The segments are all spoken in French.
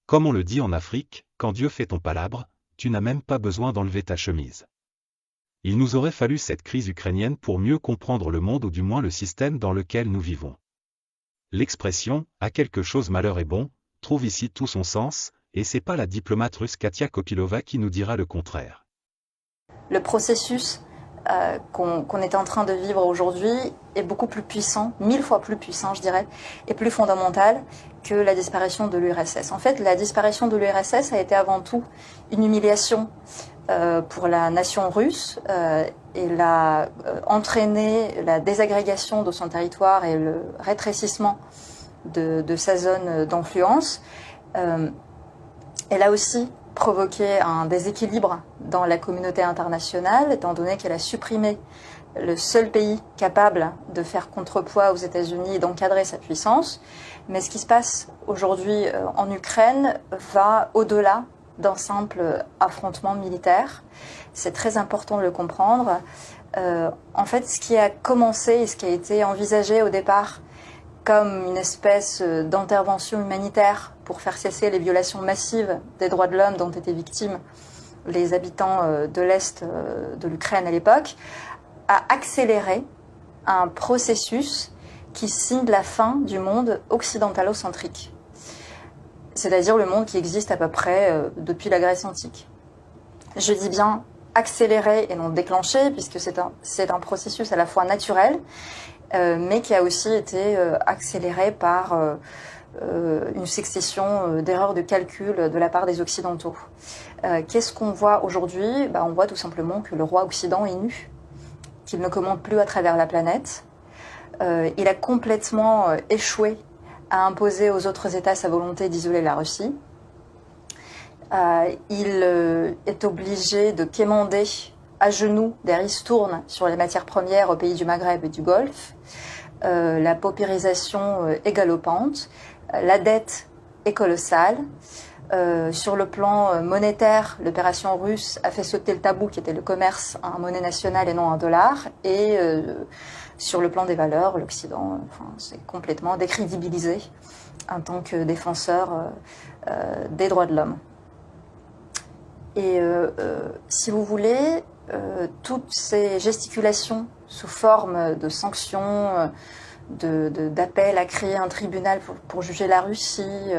Comme on le dit en Afrique, quand Dieu fait ton palabre, tu n'as même pas besoin d'enlever ta chemise. Il nous aurait fallu cette crise ukrainienne pour mieux comprendre le monde ou du moins le système dans lequel nous vivons. L'expression « à quelque chose malheur est bon » trouve ici tout son sens, et c'est pas la diplomate russe Katia Kopylova qui nous dira le contraire. Le processus qu'on est en train de vivre aujourd'hui est beaucoup plus puissant, 1000 fois plus puissant je dirais, et plus fondamental que la disparition de l'URSS. En fait, la disparition de l'URSS a été avant tout une humiliation pour la nation russe et l'a entraîné la désagrégation de son territoire et le rétrécissement de sa zone d'influence. Elle a aussi provoqué un déséquilibre dans la communauté internationale, étant donné qu'elle a supprimé le seul pays capable de faire contrepoids aux États-Unis et d'encadrer sa puissance. Mais ce qui se passe aujourd'hui en Ukraine va au-delà d'un simple affrontement militaire. C'est très important de le comprendre. En fait, ce qui a commencé et ce qui a été envisagé au départ comme une espèce d'intervention humanitaire pour faire cesser les violations massives des droits de l'homme dont étaient victimes les habitants de l'Est de l'Ukraine à l'époque, a accéléré un processus qui signe la fin du monde occidentalocentrique, c'est-à-dire le monde qui existe à peu près depuis la Grèce antique. Je dis bien accéléré et non déclenché, puisque c'est un processus à la fois naturel, mais qui a aussi été accéléré par une succession d'erreurs de calcul de la part des Occidentaux. Qu'est-ce qu'on voit aujourd'hui ? On voit tout simplement que le roi Occident est nu, qu'il ne commande plus à travers la planète. Il a complètement échoué à imposer aux autres États sa volonté d'isoler la Russie. Il est obligé de quémander à genoux des ristournes sur les matières premières aux pays du Maghreb et du Golfe. La paupérisation est galopante. La dette est colossale. Sur le plan monétaire, l'opération russe a fait sauter le tabou qui était le commerce en monnaie nationale et non en dollars. Et sur le plan des valeurs, l'Occident s'est complètement décrédibilisé en tant que défenseur des droits de l'homme. Et si vous voulez, toutes ces gesticulations sous forme de sanctions, d'appels à créer un tribunal pour juger la Russie,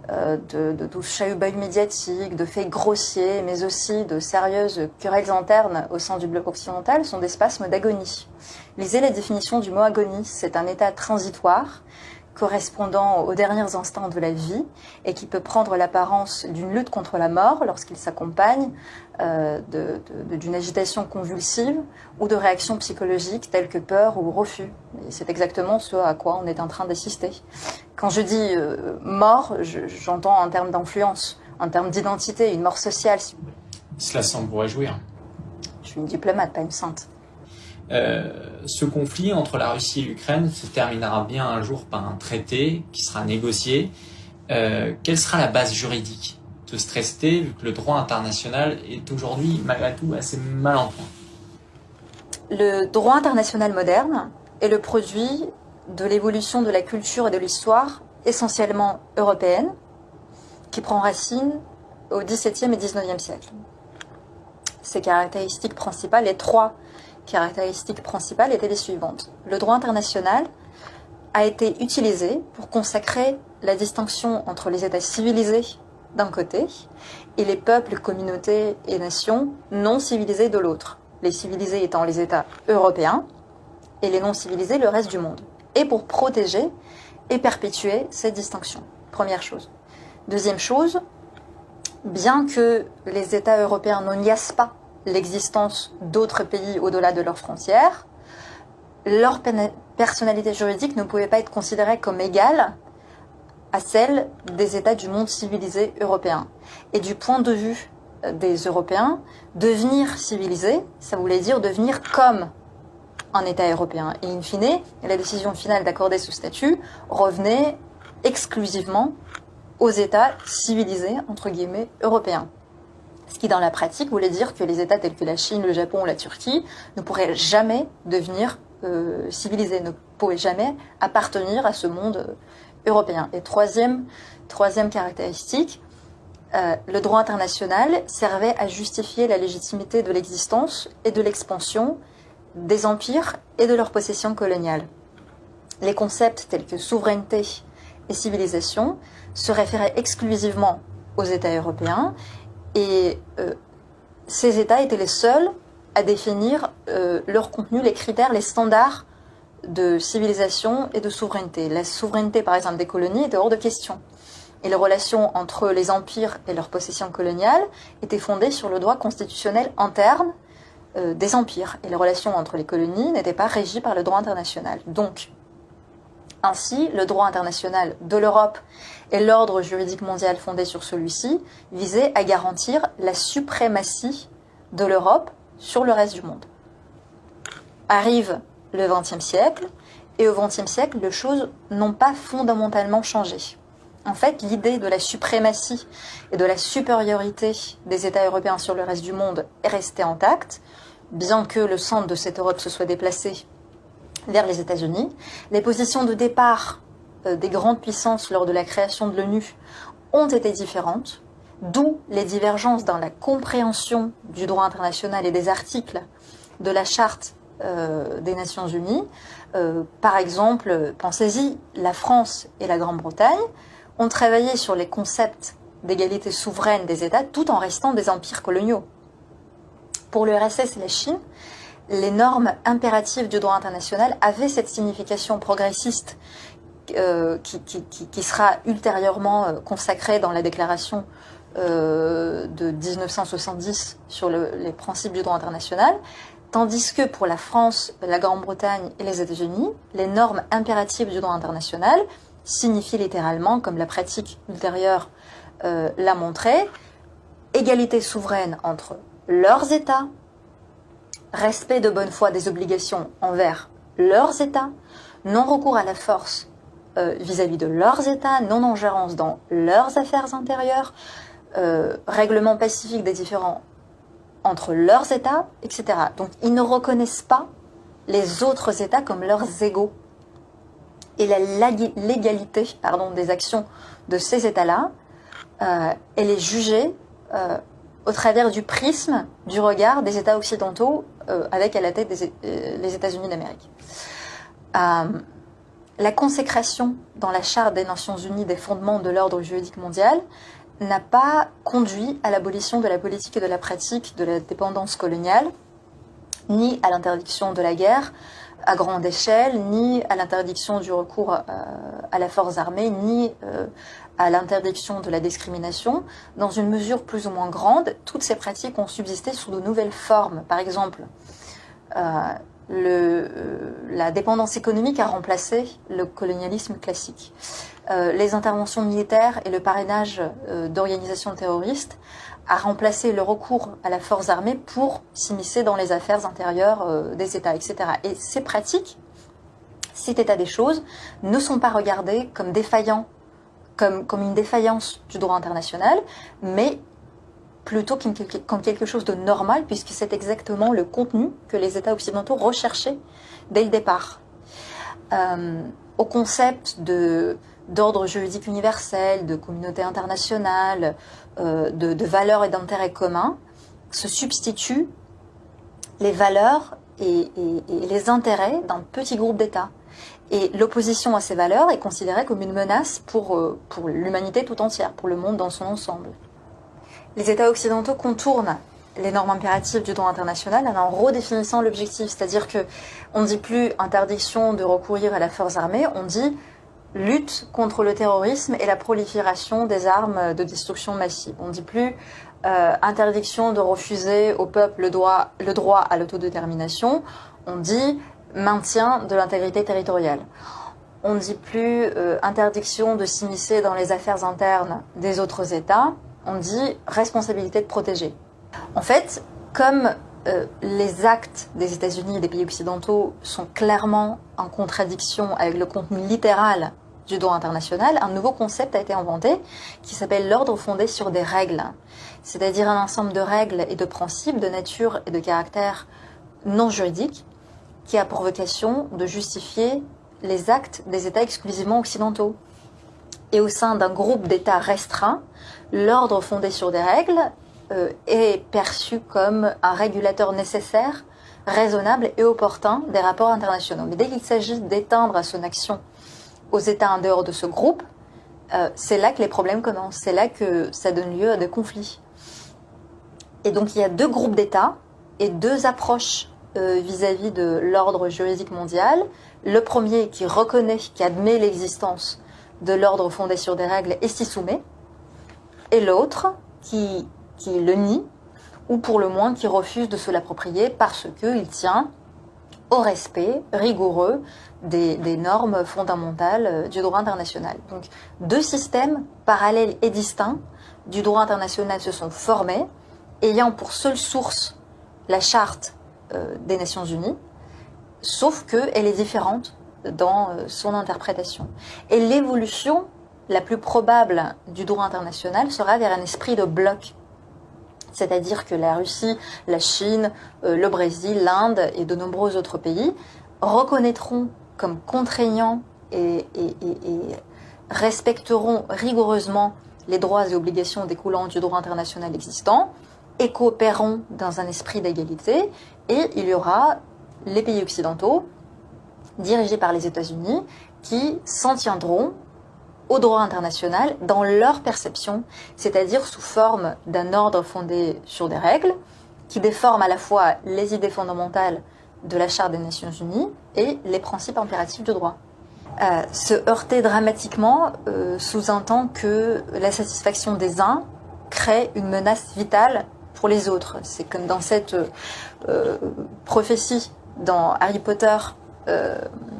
de tout chahut-bahut médiatique, de faits grossiers, mais aussi de sérieuses querelles internes au sein du bloc occidental sont des spasmes d'agonie. Lisez la définition du mot agonie, c'est un état transitoire correspondant aux derniers instants de la vie et qui peut prendre l'apparence d'une lutte contre la mort lorsqu'il s'accompagne d'une agitation convulsive ou de réactions psychologiques telles que peur ou refus. Et c'est exactement ce à quoi on est en train d'assister. Quand je dis mort, j'entends en termes d'influence, en termes d'identité, une mort sociale. Cela semble vous réjouir. Je suis une diplomate, pas une sainte. Ce conflit entre la Russie et l'Ukraine se terminera bien un jour par un traité qui sera négocié. Quelle sera la base juridique de ce traité, vu que le droit international est aujourd'hui, malgré tout, assez mal en point? Le droit international moderne est le produit de l'évolution de la culture et de l'histoire essentiellement européenne, qui prend racine au XVIIe et XIXe siècle. Ses caractéristiques principales, les trois caractéristiques principales étaient les suivantes. Le droit international a été utilisé pour consacrer la distinction entre les États civilisés d'un côté et les peuples, communautés et nations non civilisés de l'autre. Les civilisés étant les États européens et les non civilisés le reste du monde. Et pour protéger et perpétuer cette distinction. Première chose. Deuxième chose, bien que les États européens ne niassent pas l'existence d'autres pays au-delà de leurs frontières, leur personnalité juridique ne pouvait pas être considérée comme égale à celle des États du monde civilisé européen. Et du point de vue des Européens, devenir civilisé, ça voulait dire devenir comme un État européen. Et in fine, la décision finale d'accorder ce statut revenait exclusivement aux États civilisés, entre guillemets, européens. Ce qui, dans la pratique, voulait dire que les États tels que la Chine, le Japon ou la Turquie ne pourraient jamais devenir civilisés, ne pouvaient jamais appartenir à ce monde européen. Et troisième caractéristique, le droit international servait à justifier la légitimité de l'existence et de l'expansion des empires et de leurs possessions coloniales. Les concepts tels que souveraineté et civilisation se référaient exclusivement aux États européens et ces États étaient les seuls à définir leur contenu, les critères, les standards de civilisation et de souveraineté. La souveraineté, par exemple, des colonies était hors de question. Et les relations entre les empires et leurs possessions coloniales étaient fondées sur le droit constitutionnel interne des empires. Et les relations entre les colonies n'étaient pas régies par le droit international. Donc, ainsi, le droit international de l'Europe et l'ordre juridique mondial fondé sur celui-ci visaient à garantir la suprématie de l'Europe sur le reste du monde. Arrive le XXe siècle, et au XXe siècle, les choses n'ont pas fondamentalement changé. En fait, l'idée de la suprématie et de la supériorité des États européens sur le reste du monde est restée intacte, bien que le centre de cette Europe se soit déplacé vers les États-Unis. Les positions de départ des grandes puissances lors de la création de l'ONU ont été différentes, d'où les divergences dans la compréhension du droit international et des articles de la Charte des Nations Unies. Par exemple, pensez-y, la France et la Grande-Bretagne ont travaillé sur les concepts d'égalité souveraine des États tout en restant des empires coloniaux. Pour l'URSS et la Chine, les normes impératives du droit international avaient cette signification progressiste qui sera ultérieurement consacrée dans la déclaration de 1970 sur les principes du droit international, tandis que pour la France, la Grande-Bretagne et les États-Unis, les normes impératives du droit international signifient littéralement, comme la pratique ultérieure l'a montré, égalité souveraine entre leurs États, respect de bonne foi des obligations envers leurs États, non-recours à la force vis-à-vis de leurs États, non-ingérence dans leurs affaires intérieures, règlement pacifique des différends entre leurs États, etc. Donc ils ne reconnaissent pas les autres États comme leurs égaux. Et la légalité des actions de ces États-là, elle est jugée au travers du prisme du regard des États occidentaux avec à la tête les États-Unis d'Amérique. La consécration dans la Charte des Nations Unies des fondements de l'ordre juridique mondial n'a pas conduit à l'abolition de la politique et de la pratique de la dépendance coloniale, ni à l'interdiction de la guerre à grande échelle, ni à l'interdiction du recours à la force armée, ni à l'interdiction de la discrimination. Dans une mesure plus ou moins grande, toutes ces pratiques ont subsisté sous de nouvelles formes. Par exemple, la dépendance économique a remplacé le colonialisme classique. Les interventions militaires et le parrainage d'organisations terroristes a remplacé le recours à la force armée pour s'immiscer dans les affaires intérieures des États, etc. Et ces pratiques, cet état des choses, ne sont pas regardées comme défaillants, comme une défaillance du droit international, mais plutôt comme quelque chose de normal, puisque c'est exactement le contenu que les États occidentaux recherchaient dès le départ. Au concept d'ordre juridique universel, de communauté internationale, de valeurs et d'intérêts communs, se substituent les valeurs et les intérêts d'un petit groupe d'États. Et l'opposition à ces valeurs est considérée comme une menace pour l'humanité tout entière, pour le monde dans son ensemble. Les États occidentaux contournent les normes impératives du droit international en redéfinissant l'objectif, c'est-à-dire qu'on ne dit plus interdiction de recourir à la force armée, on dit lutte contre le terrorisme et la prolifération des armes de destruction massive. On ne dit plus interdiction de refuser au peuple le droit à l'autodétermination, on dit maintien de l'intégrité territoriale. On ne dit plus interdiction de s'immiscer dans les affaires internes des autres États, on dit responsabilité de protéger. En fait, comme les actes des États-Unis et des pays occidentaux sont clairement en contradiction avec le contenu littéral du droit international, un nouveau concept a été inventé qui s'appelle l'ordre fondé sur des règles, c'est-à-dire un ensemble de règles et de principes de nature et de caractère non juridique qui a pour vocation de justifier les actes des États exclusivement occidentaux. et au sein d'un groupe d'États restreint, l'ordre fondé sur des règles est perçu comme un régulateur nécessaire, raisonnable et opportun des rapports internationaux. Mais dès qu'il s'agit d'éteindre son action aux États en dehors de ce groupe, c'est là que les problèmes commencent, c'est là que ça donne lieu à des conflits. Et donc il y a deux groupes d'États et deux approches vis-à-vis de l'ordre juridique mondial. Le premier qui reconnaît, qui admet l'existence de l'ordre fondé sur des règles et s'y soumet, et l'autre qui le nie, ou pour le moins qui refuse de se l'approprier parce qu'il tient au respect rigoureux des normes fondamentales du droit international. Donc deux systèmes parallèles et distincts du droit international se sont formés, ayant pour seule source la charte des Nations Unies, sauf qu'elle est différente dans son interprétation. Et l'évolution la plus probable du droit international sera vers un esprit de bloc. C'est-à-dire que la Russie, la Chine, le Brésil, l'Inde et de nombreux autres pays reconnaîtront comme contraignants et respecteront rigoureusement les droits et obligations découlant du droit international existant et coopéreront dans un esprit d'égalité. Et il y aura les pays occidentaux, dirigés par les États-Unis, qui s'en tiendront au droit international dans leur perception, c'est-à-dire sous forme d'un ordre fondé sur des règles, qui déforment à la fois les idées fondamentales de la Charte des Nations Unies et les principes impératifs du droit. Se heurter dramatiquement sous-entend que la satisfaction des uns crée une menace vitale pour les autres. C'est comme dans cette prophétie dans Harry Potter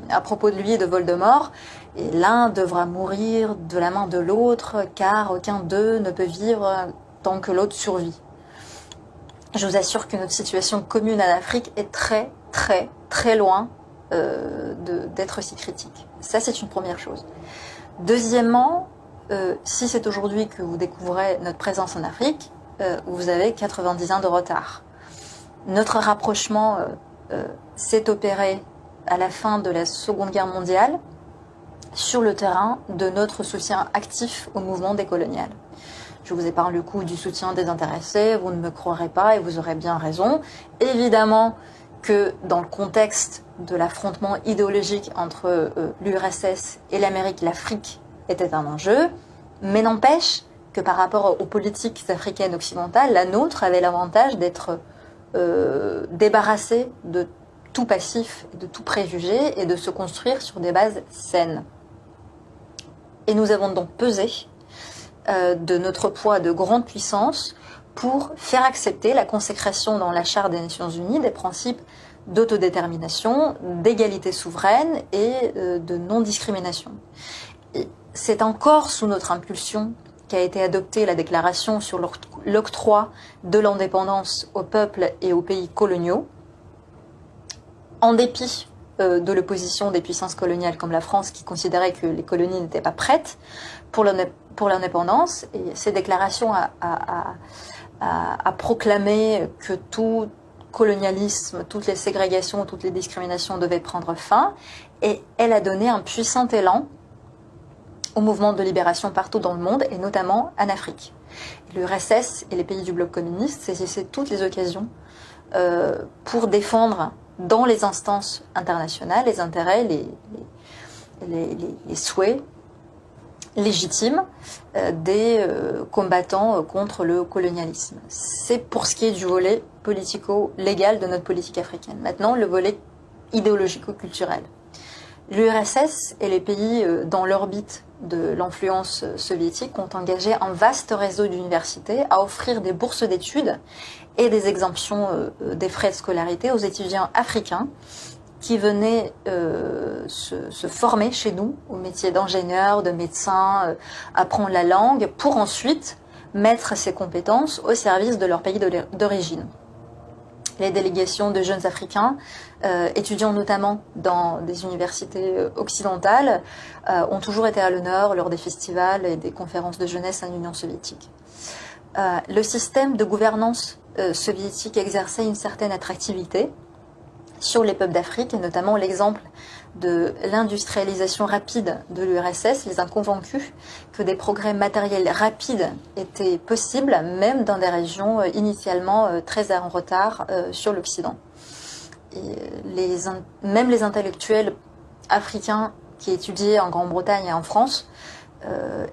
à propos de lui et de Voldemort, et l'un devra mourir de la main de l'autre, car aucun d'eux ne peut vivre tant que l'autre survit. Je vous assure que notre situation commune en Afrique est très, très, très loin d'être si critique. Ça, c'est une première chose. Deuxièmement, si c'est aujourd'hui que vous découvrez notre présence en Afrique, vous avez 90 ans de retard. Notre rapprochement s'est opéré à la fin de la Seconde Guerre mondiale sur le terrain de notre soutien actif au mouvement décolonial. Je vous épargne le coup du soutien désintéressé, vous ne me croirez pas et vous aurez bien raison. Évidemment que dans le contexte de l'affrontement idéologique entre l'URSS et l'Amérique, l'Afrique était un enjeu, mais n'empêche que par rapport aux politiques africaines occidentales, la nôtre avait l'avantage d'être débarrassée de tout passif, de tout préjugé et de se construire sur des bases saines. Et nous avons donc pesé de notre poids de grande puissance pour faire accepter la consécration dans la Charte des Nations Unies des principes d'autodétermination, d'égalité souveraine et de non-discrimination. Et c'est encore sous notre impulsion qu'a été adoptée la déclaration sur l'octroi de l'indépendance aux peuples et aux pays coloniaux, en dépit de l'opposition des puissances coloniales comme la France qui considérait que les colonies n'étaient pas prêtes pour l'indépendance. Et ces déclarations a proclamé que tout colonialisme, toutes les ségrégations, toutes les discriminations devaient prendre fin. Et elle a donné un puissant élan au mouvement de libération partout dans le monde et notamment en Afrique. L'URSS et les pays du bloc communiste saisissaient toutes les occasions pour défendre dans les instances internationales les intérêts, les souhaits légitimes des combattants contre le colonialisme. C'est pour ce qui est du volet politico-légal de notre politique africaine. Maintenant, le volet idéologico-culturel. L'URSS et les pays dans l'orbite de l'influence soviétique ont engagé un vaste réseau d'universités à offrir des bourses d'études et des exemptions des frais de scolarité aux étudiants africains qui venaient se former chez nous au métier d'ingénieur, de médecin, apprendre la langue pour ensuite mettre ces compétences au service de leur pays d'origine. Les délégations de jeunes Africains, étudiant notamment dans des universités occidentales, ont toujours été à l'honneur lors des festivals et des conférences de jeunesse en Union soviétique. Le système de gouvernance soviétique exerçait une certaine attractivité sur les peuples d'Afrique, et notamment l'exemple de l'industrialisation rapide de l'URSS les a convaincus que des progrès matériels rapides étaient possibles, même dans des régions initialement très en retard sur l'Occident. Et même les intellectuels africains qui étudiaient en Grande-Bretagne et en France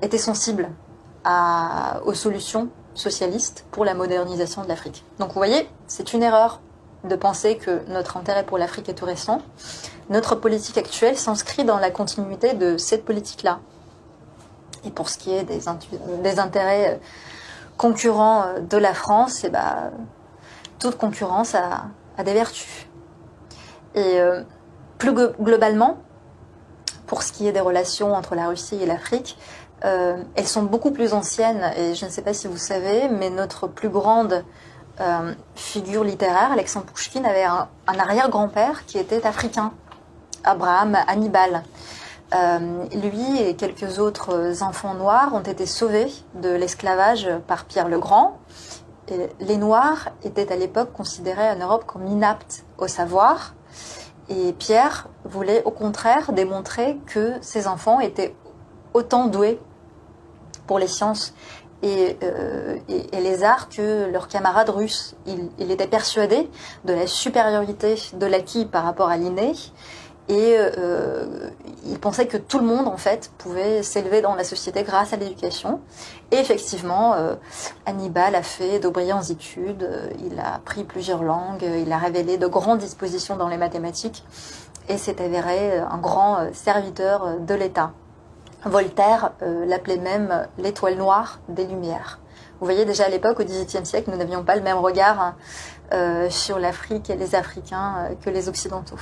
étaient sensibles aux solutions socialistes pour la modernisation de l'Afrique. Donc vous voyez, c'est une erreur de penser que notre intérêt pour l'Afrique est tout récent. Notre politique actuelle s'inscrit dans la continuité de cette politique-là. Et pour ce qui est des intérêts concurrents de la France, toute concurrence a des vertus. Et plus globalement, pour ce qui est des relations entre la Russie et l'Afrique, elles sont beaucoup plus anciennes. Et je ne sais pas si vous savez, mais notre plus grande figure littéraire, Alexandre Pouchkine, avait un arrière-grand-père qui était africain, Abraham Hannibal. Lui et quelques autres enfants noirs ont été sauvés de l'esclavage par Pierre le Grand. Et les Noirs étaient à l'époque considérés en Europe comme inaptes au savoir. Et Pierre voulait au contraire démontrer que ces enfants étaient autant doués pour les sciences et les arts que leurs camarades russes. Il était persuadé de la supériorité de l'acquis par rapport à l'inné, et il pensait que tout le monde en fait pouvait s'élever dans la société grâce à l'éducation. Et effectivement, Hannibal a fait de brillantes études, il a appris plusieurs langues, il a révélé de grandes dispositions dans les mathématiques et s'est avéré un grand serviteur de l'État. Voltaire l'appelait même l'étoile noire des Lumières. Vous voyez, déjà à l'époque, au XVIIIe siècle, nous n'avions pas le même regard sur l'Afrique et les Africains que les Occidentaux.